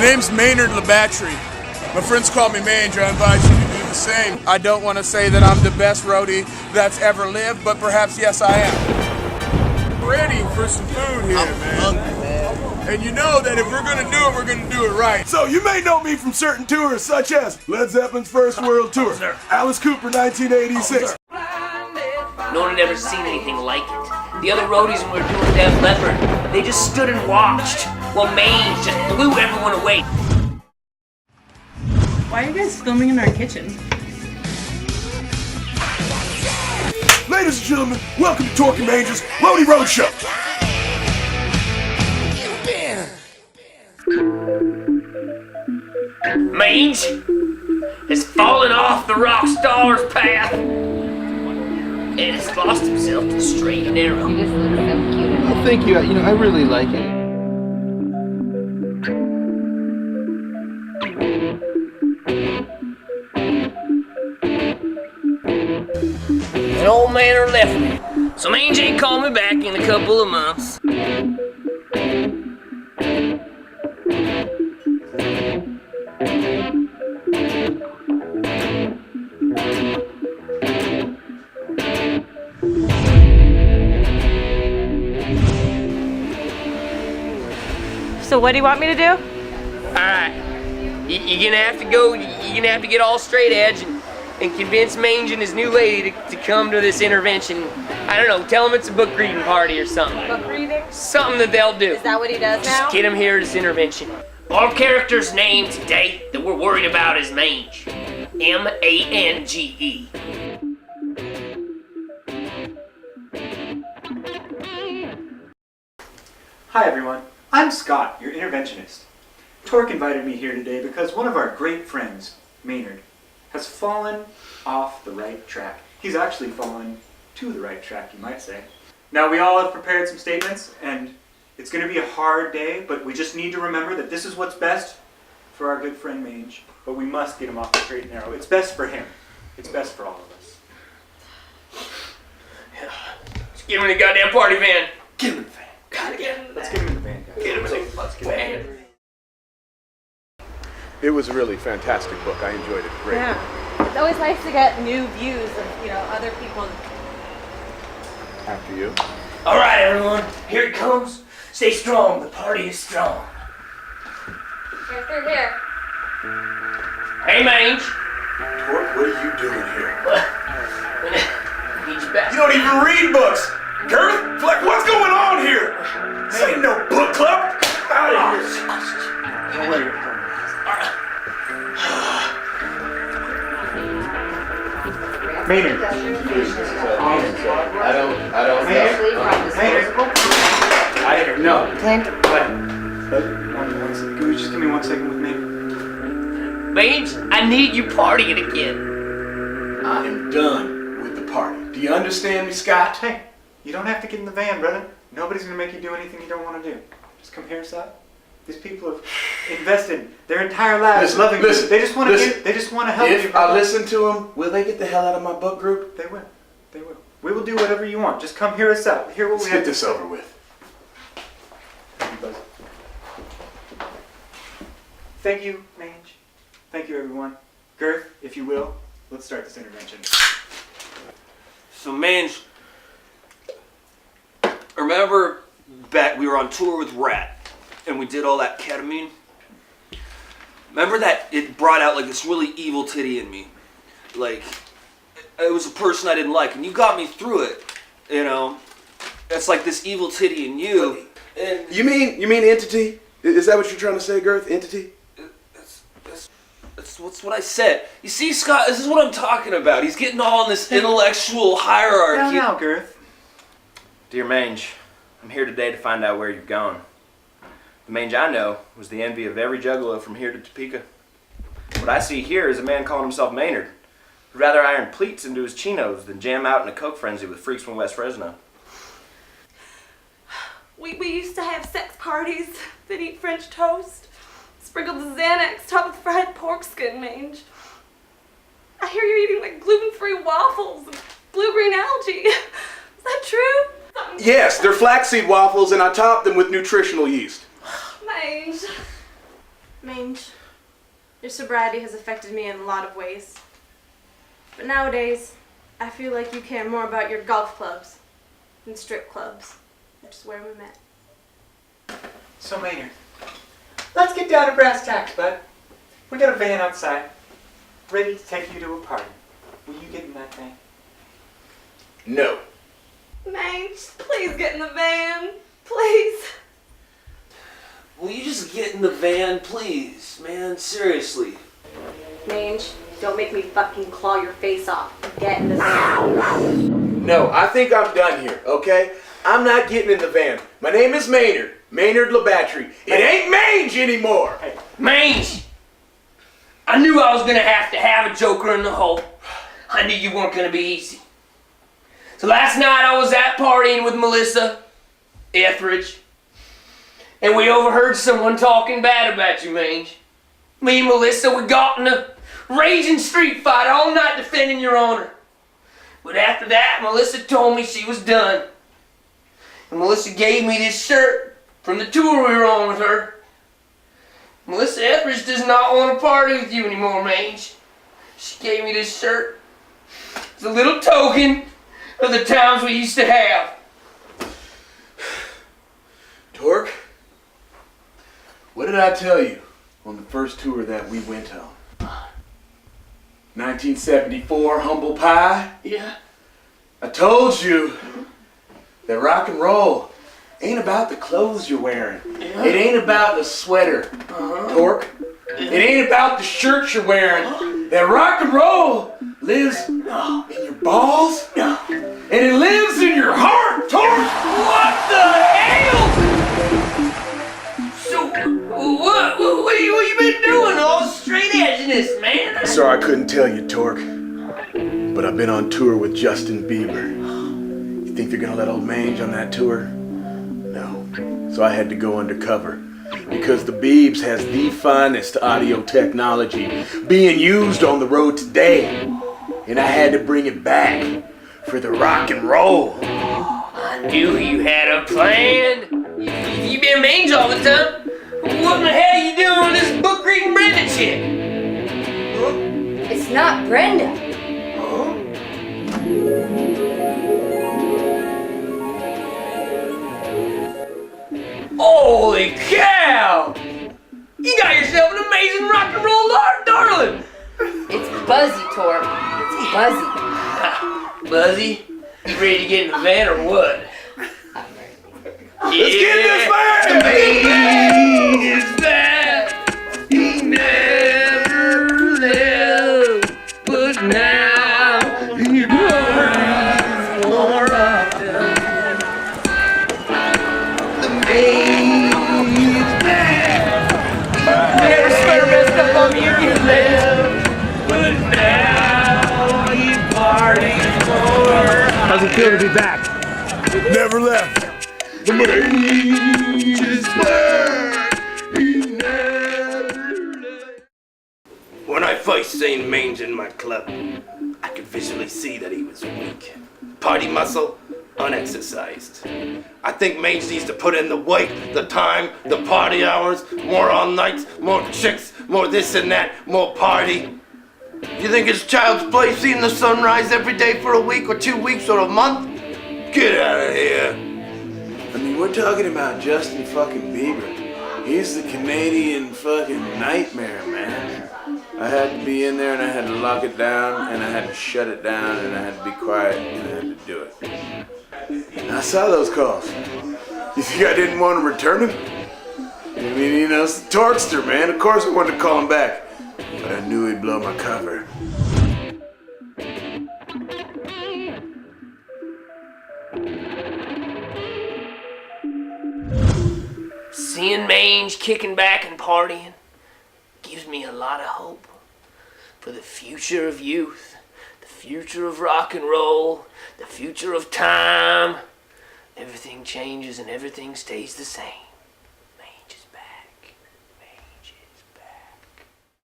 name's Maynard Labatry. My friends call me Mange. I invite you to do the same. I don't want to say that I'm the best roadie that's ever lived, but perhaps yes I am. Ready for some food here, man. Hungry, man. And you know that if we're gonna do it, we're gonna do it right. So you may know me from certain tours such as Led Zeppelin's First World Tour, Alice Cooper 1986. No one had ever seen anything like it. The other roadies when we were doing Def Leppard, they just stood and watched while Mange just blew everyone away. Why are you guys filming in our kitchen? Ladies and gentlemen, welcome to Tork Unhindered's Roadie Road Show. Mange has fallen off the rock star's path and has lost himself to the straight and narrow. You just look so cute. Well, thank you. You know, I really like it. An old man are left me, so Mange ain't called me back in a couple of months. So what do you want me to do? Alright, you're gonna have to go, you're gonna have to get all straight edge and convince Mange and his new lady to come to this intervention. I don't know, tell him it's a book reading party or something. Book reading? Something that they'll do. Is that what he does now? Just get him here at this intervention. Our character's name today that we're worried about is Mange. M-A-N-G-E. Hi everyone, I'm Scott, your interventionist. Tork invited me here today because one of our great friends, Maynard, has fallen off the right track. He's actually fallen to the right track, you might say. Now we all have prepared some statements and it's going to be a hard day, but we just need to remember that this is what's best for our good friend Mange, but we must get him off the straight and narrow. It's best for him. It's best for all of us. Just get him in the goddamn party van. Get him in the van. Let's get him in the van, guys. Get him in the van. It was a really fantastic book. I enjoyed it. Great. Yeah. It's always nice to get new views of, other people. After you. All right, everyone, here it comes. Stay strong. The party is strong. Yes, they're here. Hey, Mange. Tork, what are you doing here? Need you back. You don't even read books! Girth? Fleck, what's going on here? This ain't no book club! Out of here! Don't worry. Maynard. I don't know. Maynard. No. Clint. Can you just give me 1 second with me? Mange, I need you partying again. I am done with the party. Do you understand me, Scott? Hey, you don't have to get in the van, brother. Nobody's gonna make you do anything you don't want to do. Just come here, Scott. These people have invested their entire lives loving you. They just want to help you. If I listen to them, will they get the hell out of my book group? They will. They will. We will do whatever you want. Just come hear us out. Hear what Let's we get have to this say. over with. Thank you, Mange. Thank you, everyone. Girth, if you will, let's start this intervention. So Mange, remember back we were on tour with Rat and we did all that ketamine? Remember that it brought out like this really evil titty in me? Like, it was a person I didn't like and you got me through it, you know? It's like this evil titty in you. And You mean entity? Is that what you're trying to say, Girth? Entity? That's what I said. You see, Scott, this is what I'm talking about. He's getting all in this intellectual hierarchy. Now, Girth. Dear Mange, I'm here today to find out where you've gone. The Mange I know was the envy of every juggalo from here to Topeka. What I see here is a man calling himself Maynard, who'd rather iron pleats into his chinos than jam out in a coke frenzy with freaks from West Fresno. We used to have sex parties, then eat French toast, sprinkle the Xanax, top with fried pork skin, Mange. I hear you're eating like gluten-free waffles and blue-green algae. Is that true? Yes, they're flaxseed waffles and I top them with nutritional yeast. Mange. Mange, your sobriety has affected me in a lot of ways. But nowadays, I feel like you care more about your golf clubs than strip clubs, which is where we met. So Maynard, let's get down to brass tacks, bud. We got a van outside, ready to take you to a party. Will you get in that thing? No. Mange, please get in the van. Please. Will you just get in the van, please, man? Seriously. Mange, don't make me fucking claw your face off. Get in the van. No, I think I'm done here, okay? I'm not getting in the van. My name is Maynard. Maynard LaBattery. It ain't Mange anymore. Hey. Mange! I knew I was gonna have a joker in the hole. I knew you weren't gonna be easy. So last night I was out partying with Melissa Etheridge, and we overheard someone talking bad about you, Mange. Me and Melissa, we got in a raging street fight all night defending your honor. But after that, Melissa told me she was done. And Melissa gave me this shirt from the tour we were on with her. Melissa Etheridge does not want to party with you anymore, Mange. She gave me this shirt. It's a little token of the times we used to have. Tork, what did I tell you on the first tour that we went on? 1974, Humble Pie? Yeah. I told you that rock and roll ain't about the clothes you're wearing. Yeah. It ain't about the sweater, Tork. It ain't about the shirt you're wearing. That rock and roll lives in your balls, and it lives in your heart, Tork. What the hell? So, what you been doing? All straight edging this, man. Sorry I couldn't tell you, Tork, but I've been on tour with Justin Bieber. You think they're gonna let old Mange on that tour? No. So I had to go undercover because the Biebs has the finest audio technology being used on the road today, and I had to bring it back for the rock and roll. I knew you had a plan. You been Mange all the time. What in the hell are you doing with this book reading Brenda chick? It's not Brenda. Holy cow! You got yourself an amazing rock and roll darling. It's Buzzy, Tork. It's Buzzy. Buzzy, you ready to get in the van or what? Let's get in this van! Is that he never left, but now he worries more often. The main is back. Never swear messed up on you, you left, but now he parties more. How's it feel to be back? Never left. The Mange is back. He never left. When I first seen Mange in my club, I could visually see that he was weak. Party muscle, unexercised. I think Mange needs to put in the work, the time, the party hours, more all nights, more chicks, more this and that, more party. You think it's child's play seeing the sunrise every day for a week or 2 weeks or a month? Get out of here. I mean, we're talking about Justin fucking Bieber. He's the Canadian fucking nightmare, man. I had to be in there and I had to lock it down and I had to shut it down and I had to be quiet and I had to do it. And I saw those calls. You think I didn't want to return them? I mean, you know, it's the Torkster, man. Of course I wanted to call him back. But I knew he'd blow my cover. Seeing Mange kicking back and partying gives me a lot of hope for the future of youth, the future of rock and roll, the future of time. Everything changes and everything stays the same.